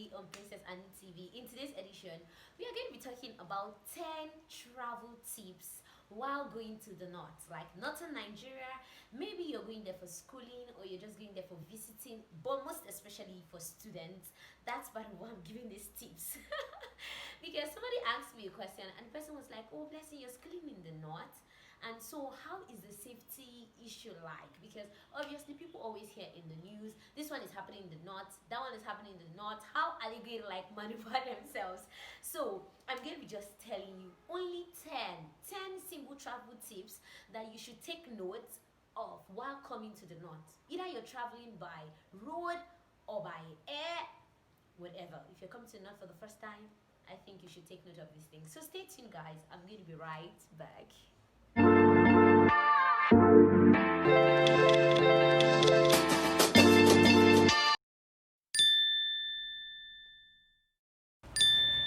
today on Princess Anu-TV. In today's edition, we are going to be talking about 10 travel tips while going to the north, like northern Nigeria. Maybe you're going there for schooling or you're just going there for visiting, but most especially for students. That's why I'm giving these tips. Because somebody asked me a question and the person was like, oh, blessing, you're schooling in the north. And so how is the safety issue like? Because obviously people always hear in the news, this one is happening in the north, that one is happening in the north. How are they going to like maneuver themselves? So I'm going to be just telling you only 10 simple travel tips that you should take note of while coming to the north. Either you're traveling by road or by air, whatever. If you're coming to the north for the first time, I think you should take note of these things. So stay tuned, guys. I'm going to be right back.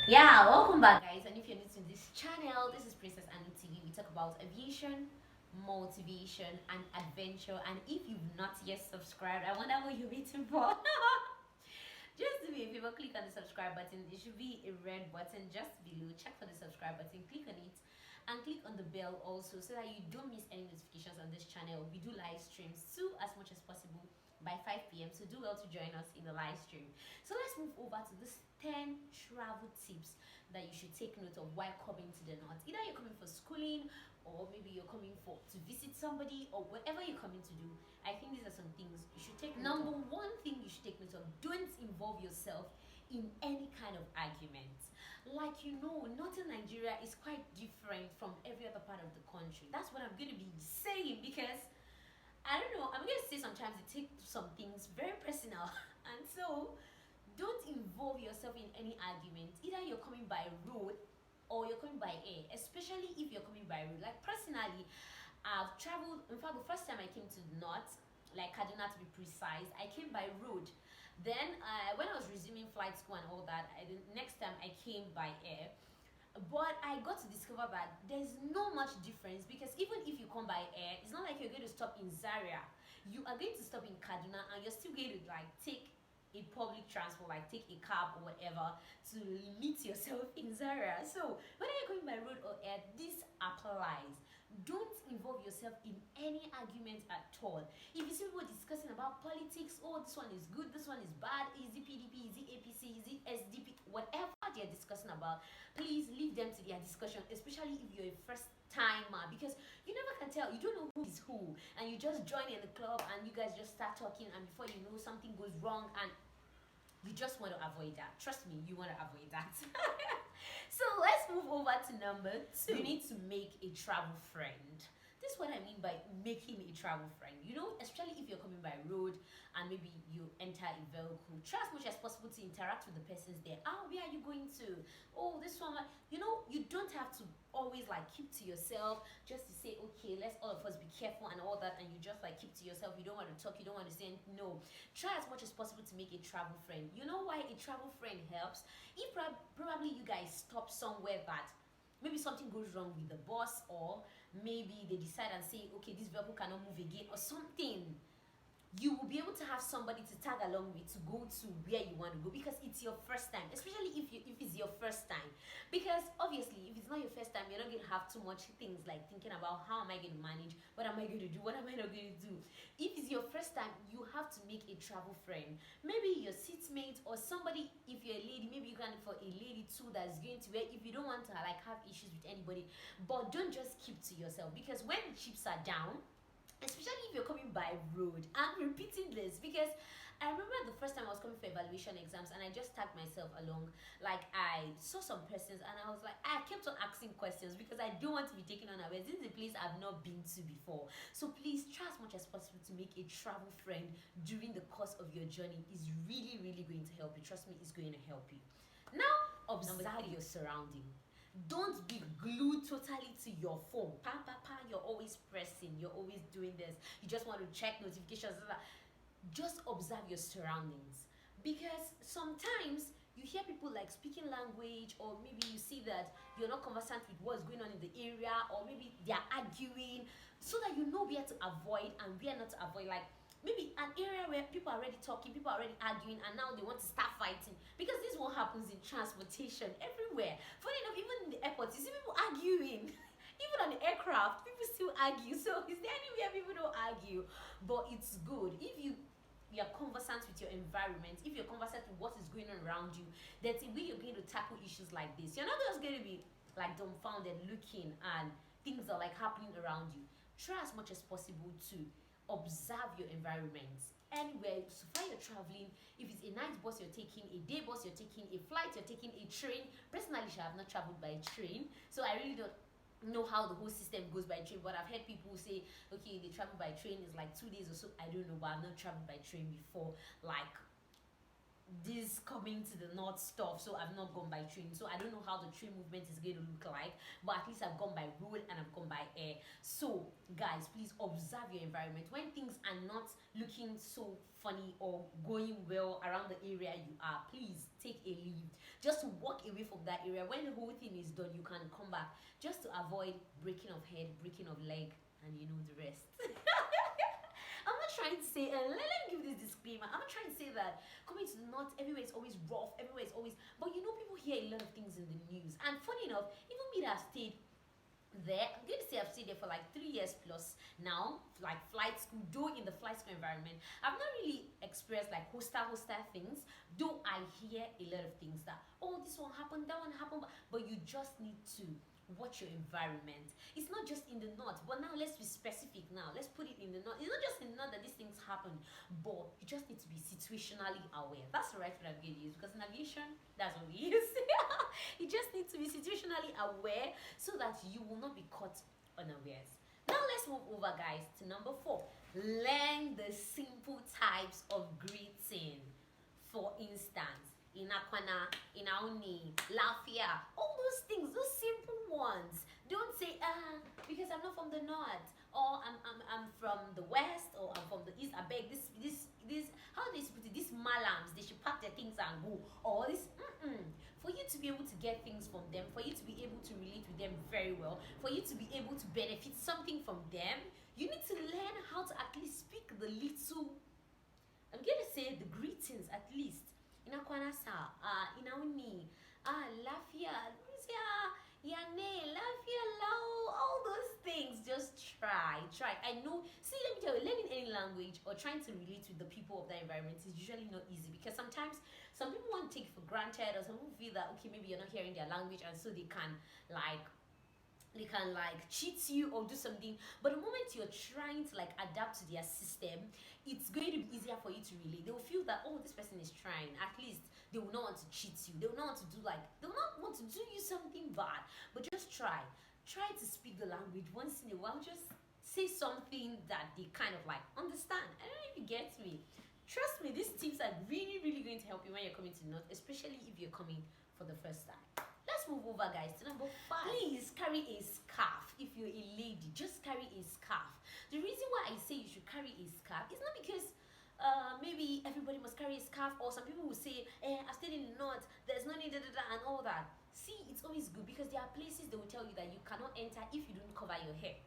Yeah, welcome back, guys. And if you're new to this channel, this is Princess Anu-TV. We talk about aviation, motivation, and adventure. And if you've not yet subscribed, I wonder what you're waiting for. Just do me a favor, click on the subscribe button. There should be a red button just below. Check for the subscribe button, click on it, and click on the bell also so that you don't miss any notifications on this channel. We do live streams too as much as possible by 5 p.m. So do well to join us in the live stream. So let's move over to this 10 travel tips that you should take note of while coming to the north. Either you're coming for schooling or maybe you're coming for to visit somebody or whatever you're coming to do. I think these are some things you should take note of. Number one thing you should take note of, don't involve yourself in any kind of argument. Like, you know, northern Nigeria is quite different from every other part of the country. That's what I'm going to be saying, because I don't know, I'm going to say sometimes you take some things very personal. And so don't involve yourself in any argument. Either you're coming by road or you're coming by air, especially if you're coming by road. Like, personally, I've traveled, in fact, the first time I came to the north, like Kaduna to be precise, I came by road. Then when I was resuming flight school and all that, the next time I came by air. But I got to discover that there's no much difference, because even if you come by air, it's not like you're going to stop in Zaria. You are going to stop in Kaduna and you're still going to like take a public transport, like take a cab or whatever to meet yourself in Zaria. So whether you're going by road or air, this applies. Don't involve yourself in any argument at all. If you see people discussing about politics, oh, this one is good, this one is bad, is it PDP, is it APC, is it SDP, whatever they're discussing about, please leave them to their discussion, especially if you're a first timer, because you never can tell, you don't know who is who, and you just join in the club and you guys just start talking, and before you know, something goes wrong and you just want to avoid that. Trust me, you want to avoid that. So let's move over to number 2. You need to make a travel friend. This is what I mean by making a travel friend. You know, especially if you're coming by road and maybe you enter a vehicle, try as much as possible to interact with the persons there. Oh, where are you going to? Oh, this one. You know, you don't have to always like keep to yourself just to say, okay, let's all of us be careful and all that, and you just like keep to yourself. You don't want to talk, you don't want to say anything. No, try as much as possible to make a travel friend. You know why a travel friend helps? If probably you guys stop somewhere that maybe something goes wrong with the bus, or maybe they decide and say, okay, this vehicle cannot move again or something, you will be able to have somebody to tag along with to go to where you want to go, because it's your first time, especially if it's your first time. Because obviously, if it's not your first time, you're not going to have too much things like thinking about how am I going to manage, what am I going to do, what am I not going to do. If it's your first time, you have to make a travel friend. Maybe your seatmate or somebody. If you're a lady, maybe you can look for a lady too that's going to where, if you don't want to like have issues with anybody. But don't just keep to yourself, because when the chips are down, especially if you're coming by road, I'm repeating this because I remember the first time I was coming for evaluation exams and I just tagged myself along. Like, I saw some persons and I was like, I kept on asking questions because I don't want to be taken unawares. This is a place I've not been to before. So please try as much as possible to make a travel friend during the course of your journey. It's really, really going to help you. Trust me, it's going to help you. Now, observe your surrounding. Don't be glued totally to your phone. You're always pressing, you're always doing this. You just want to check notifications. Just observe your surroundings, because sometimes you hear people like speaking language, or maybe you see that you're not conversant with what's going on in the area, or maybe they're arguing, so that you know where to avoid and where not to avoid. Like, maybe an area where people are already talking, people are already arguing, and now they want to start fighting. Because this is what happens in transportation everywhere. Funny enough, even in the airport, you see people arguing. Even on the aircraft, people still argue. So is there anywhere people don't argue? But it's good if you are conversant with your environment, if you're conversant with what is going on around you, that's the way you're going to tackle issues like this. You're not just going to be like dumbfounded looking and things are like happening around you. Try as much as possible to observe your environment. Anywhere, so far you're traveling, if it's a night bus you're taking, a day bus you're taking, a flight you're taking, a train. Personally, I have not traveled by train, so I really don't know how the whole system goes by train, but I've heard people say okay, they travel by train is like 2 days or so. I don't know, but I've not traveled by train before, like this coming to the north stuff, so I've not gone by train, so I don't know how the train movement is going to look like, but at least I've gone by road and I've gone by air. So guys, please observe your environment. When things are not looking so funny or going well around the area you are, please take a leave, just walk away from that area. When the whole thing is done, you can come back, just to avoid breaking of head, breaking of leg, and you know the rest. I'm not trying to say, let me give this disclaimer. I'm not trying to say that coming to the north, everywhere is always rough, everywhere is always, but you know, people hear a lot of things in the news. And funny enough, even me that have stayed there, I'm going to say I've stayed there for like 3 years plus now, like flight school, though in the flight school environment, I've not really experienced like hostile things, though I hear a lot of things that, oh, this one happened, that one happened, but you just need to watch your environment. It's not just in the north, but now let's be specific. Now let's put it in the north. It's not just in the north that these things happen, but you just need to be situationally aware. That's the right word I'm going to use, because in aviation, that's what we use. You just need to be situationally aware so that you will not be caught unawares. Now let's move over, guys, to number 4. Learn the simple types of greeting. For instance, Inakwana, Inauni, Lafia, all those things, those simple ones. Don't say, because I'm not from the north, or I'm from the west, or I'm from the east. I beg this. How do they put it? These malams, they should pack their things and go. Or this, for you to be able to get things from them, for you to be able to relate with them very well, for you to be able to benefit something from them, you need to learn how to at least speak the little. I'm going to say the greetings at least. Inakwana sa, inauni, lafia, yane, lafia, lao, all those things. Just try. I know, see, let me tell you, learning any language or trying to relate with the people of that environment is usually not easy, because sometimes some people want to take it for granted, or some people feel that, okay, maybe you're not hearing their language, and so they can cheat you or do something. But the moment you're trying to like adapt to their system, it's going to be easier for you to relate. They will feel that, oh, this person is trying. At least they will not want to cheat you. They will not want to they will not want to do you something bad. But just try to speak the language once in a while. Just say something that they kind of like understand. I don't know if you get me. Trust me, these tips are really, really going to help you when you're coming to North, especially if you're coming for the first time. Let's move over, guys, to number 5. Please carry a scarf. If you're a lady, just carry a scarf. The reason why I say you should carry a scarf is not because maybe everybody must carry a scarf, or some people will say, I stayed in the north, there's no need, and all that. See, it's always good, because there are places they will tell you that you cannot enter if you don't cover your hair.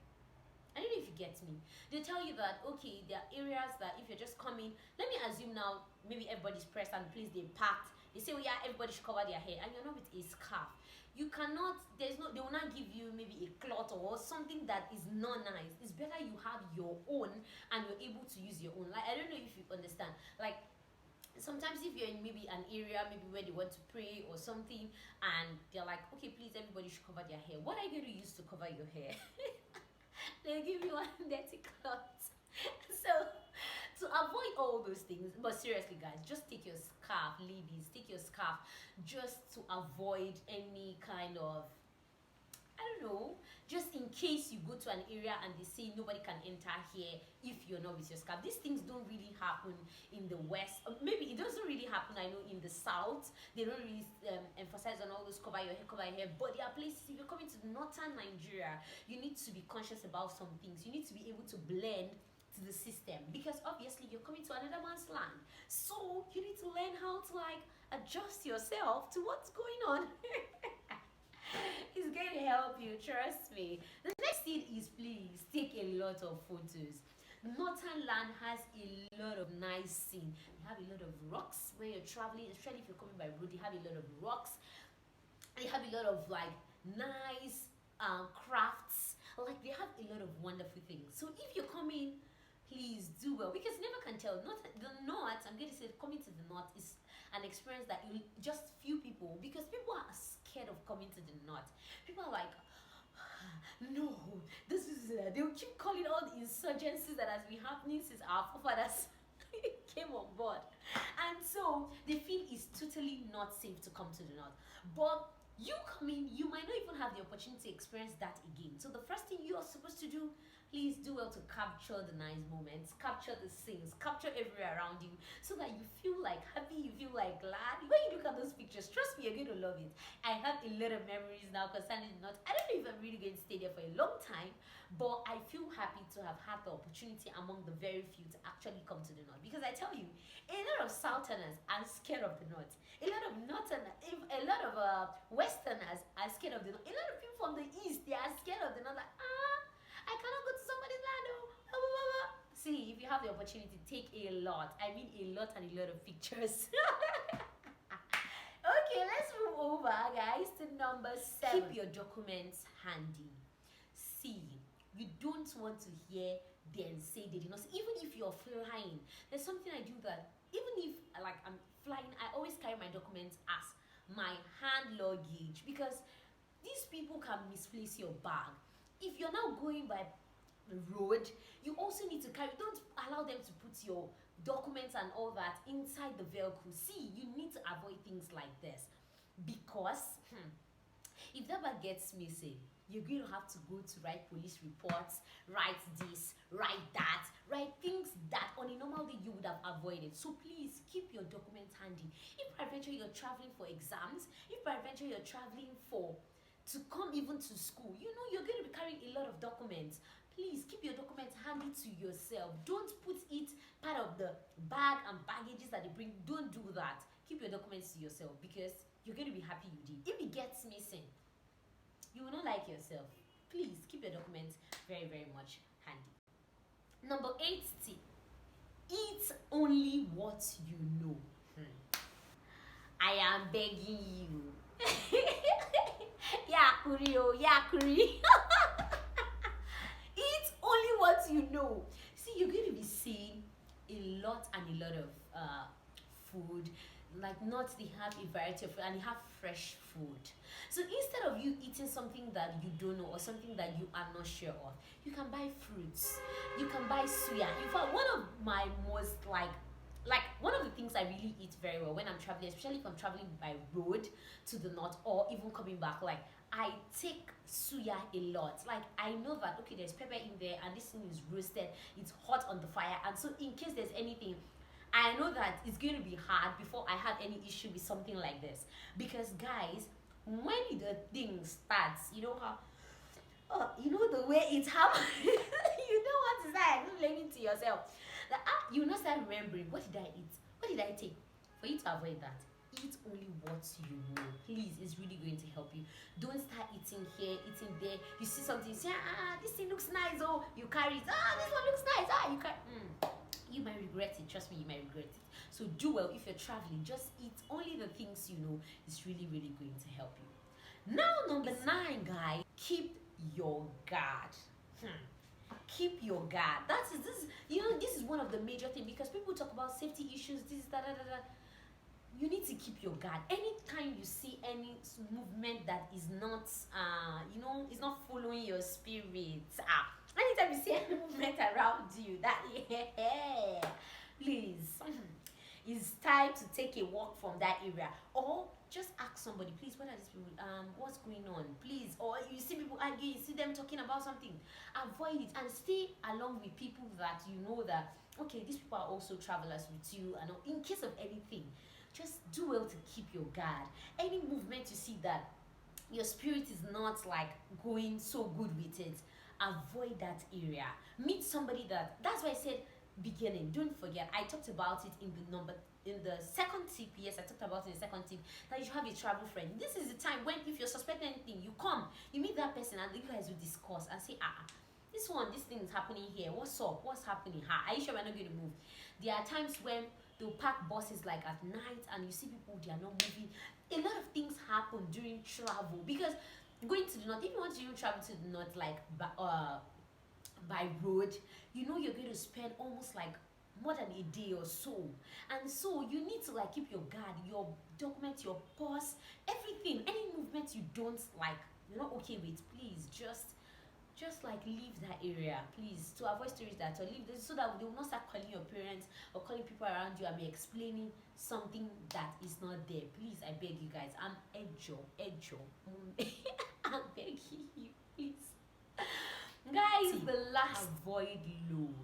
I don't know if you get me. They tell you that, okay, there are areas that if you're just coming, let me assume now, maybe everybody's pressed and the place they packed. They say, oh yeah, everybody should cover their hair, and you're not with a scarf. You cannot, they will not give you maybe a cloth or something that is not nice. It's better you have your own and you're able to use your own. Like, I don't know if you understand. Like, sometimes if you're in maybe an area maybe where they want to pray or something, and they're like, okay, please, everybody should cover their hair. What are you going to use to cover your hair? They'll give you one dirty cloth. So to avoid all those things, but seriously, guys, just take your scarf. Ladies, take your scarf, just to avoid any kind of, I don't know, just in case you go to an area and they say nobody can enter here if you're not with your scarf. These things don't really happen in the west. Maybe it doesn't really happen, I know, in the south. They don't really emphasize on all those cover your hair. But there are places, if you're coming to northern Nigeria, you need to be conscious about some things. You need to be able to blend to the system, because obviously you're coming to another man's land, so you need to learn how to like adjust yourself to what's going on. It's going to help you, trust me. The next thing is, please take a lot of photos. Northern land has a lot of nice scene. They have a lot of rocks when you're traveling, especially if you're coming by road. They have a lot of rocks. They have a lot of like nice crafts. Like they have a lot of wonderful things. So if you're coming, please do well, because you never can tell. Not the north. I'm going to say coming to the north is an experience that you just few people, because people are scared of coming to the north. People are like, no, this is they'll keep calling all the insurgencies that has been happening since our forefathers came on board, and so they feel it's totally not safe to come to the north. But you coming, you might not even have the opportunity to experience that again. So the first thing you are supposed to do, please do well to capture the nice moments, capture the scenes, capture everywhere around you, so that you feel like happy, you feel like glad. When you look at those pictures, trust me, you're going to love it. I have a lot of memories now concerning the north. I don't know if I'm really going to stay there for a long time, but I feel happy to have had the opportunity among the very few to actually come to the north. Because I tell you, a lot of southerners are scared of the north. A lot of northerners, a lot of westerners are scared of the north. A lot of people from the east, they are scared of the north. Like, I cannot go to somebody's land. Oh, blah, blah, blah, blah. See, if you have the opportunity, take a lot. I mean, a lot and a lot of pictures. Okay, let's move over, guys, to number 7. Keep your documents handy. See, you don't want to hear then say they did not say. Even if you're flying, there's something I do that even if like I'm flying, I always carry my documents as my hand luggage, because these people can misplace your bag. If you're now going by the road, you also need to carry, don't allow them to put your documents and all that inside the vehicle. See, you need to avoid things like this, because if that bag gets missing, you're going to have to go to write police reports, write this, write that, write things that on a normal day you would have avoided. So please keep your documents handy. If peradventure you're traveling for exams, if peradventure you're traveling to come even to school, you know you're going to be carrying a lot of documents. Please keep your documents handy to yourself. Don't put it part of the bag and baggages that they bring. Don't do that. Keep your documents to yourself, because you're going to be happy you did. If it gets missing, you will not like yourself. Please keep your documents very, very much handy. Number 8 tip: eat only what you know. I am begging you. Yakuri, oh, yakuri. Eat only what you know. See, you're going to be seeing a lot and a lot of food. Like nuts, they have a variety of food, and they have fresh food. So instead of you eating something that you don't know or something that you are not sure of, you can buy fruits, you can buy suya. In fact, one of my most like one of the things I really eat very well when I'm traveling, especially if I'm traveling by road to the north or even coming back, like I take suya a lot. Like I know that okay, there's pepper in there and this thing is roasted, it's hot on the fire, and so in case there's anything, I know that it's going to be hard before I have any issue with something like this. Because guys, when the thing starts, you know how, you know the way it happens, you know what to say, explaining to yourself. That you not start remembering, what did I eat? What did I take? For you to avoid that, eat only what you know. Please, it's really going to help you. Don't start eating here, eating there. You see something, you say, this thing looks nice, oh, you carry it. This one looks nice, you carry you might regret it. Trust me, you might regret it. So do well. If you're traveling, just eat only the things you know. It's really, really going to help you. Now, number 9, guys, keep your guard. Keep your guard. This is one of the major things, because people talk about safety issues, this, that. You need to keep your guard. Anytime you see any movement that is not is not following your spirit, anytime you see any movement around you that please, it's time to take a walk from that area, or just ask somebody, please, what are these people, what's going on, please. Or you see people argue, you see them talking about something, avoid it and stay along with people that you know that okay, these people are also travelers with you, and in case of anything, just do well to keep your guard. Any movement you see that your spirit is not like going so good with it, avoid that area. Meet somebody that's why I said beginning. Don't forget, I talked about it in the second tip. Yes, I talked about it in the second tip, that you should have a travel friend. This is the time when, if you're suspecting anything, you meet that person and you guys will discuss and say, this thing is happening here. What's up? What's happening? Are you sure we're not going to move? There are times when they'll park buses like at night and you see people, they are not moving. A lot of things happen during travel because going to the north, if you want to even travel to the north, like by road, you know you're going to spend almost like more than a day or so, and so you need to like keep your guard, your documents, your purse, everything. Any movement you don't like, you're not okay with, please just like leave that area, please, to avoid stories that, or leave this so that they will not start calling your parents or calling people around you and be explaining something that is not there. Please, I beg you guys, I'm edjo I'm begging you, please. Guys, the last avoid load.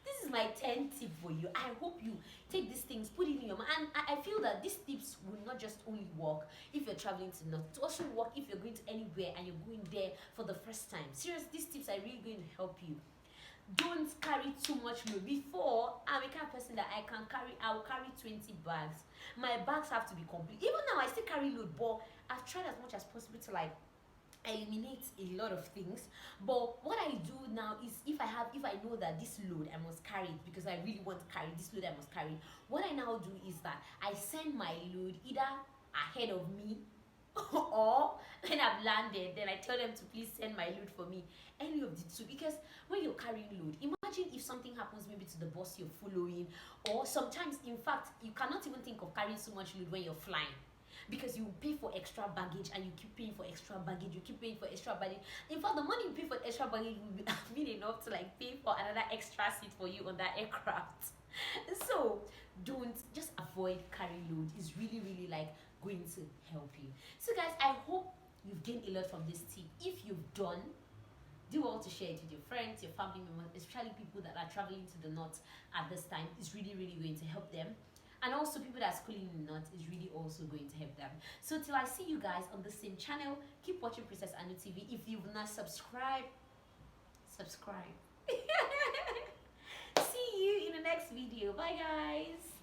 This is my 10 tip for you. I hope you take these things, put it in your mind. And I feel that these tips will not just only work if you're traveling to North, it also work if you're going to anywhere and you're going there for the first time. Seriously, these tips are really going to help you. Don't carry too much load. Before, I'm a kind of person that I'll carry 20 bags. My bags have to be complete. Even now, I still carry load, but I've tried as much as possible to like eliminate a lot of things. But what I do now is if I know that this load I must carry it because I really want to carry this load, I must carry it. What I now do is that I send my load either ahead of me or when I've landed, then I tell them to please send my load for me. Any of the two, because when you're carrying load, imagine if something happens maybe to the bus you're following, or sometimes in fact you cannot even think of carrying so much load when you're flying, because you pay for extra baggage and you keep paying for extra baggage, you keep paying for extra baggage. In fact, the money you pay for extra baggage will be enough to like pay for another extra seat for you on that aircraft. So don't, just avoid carrying load. It's really really like going to help you. So guys, I hope you've gained a lot from this tip. If you've done, do well to share it with your friends, your family members, especially people that are traveling to the north at this time. It's really really going to help them, and also people that are schooling in the north is really also going to help them. So till I see you guys on the same channel, keep watching Princess Anu TV. If you've not subscribed, subscribe. See you in the next video. Bye guys.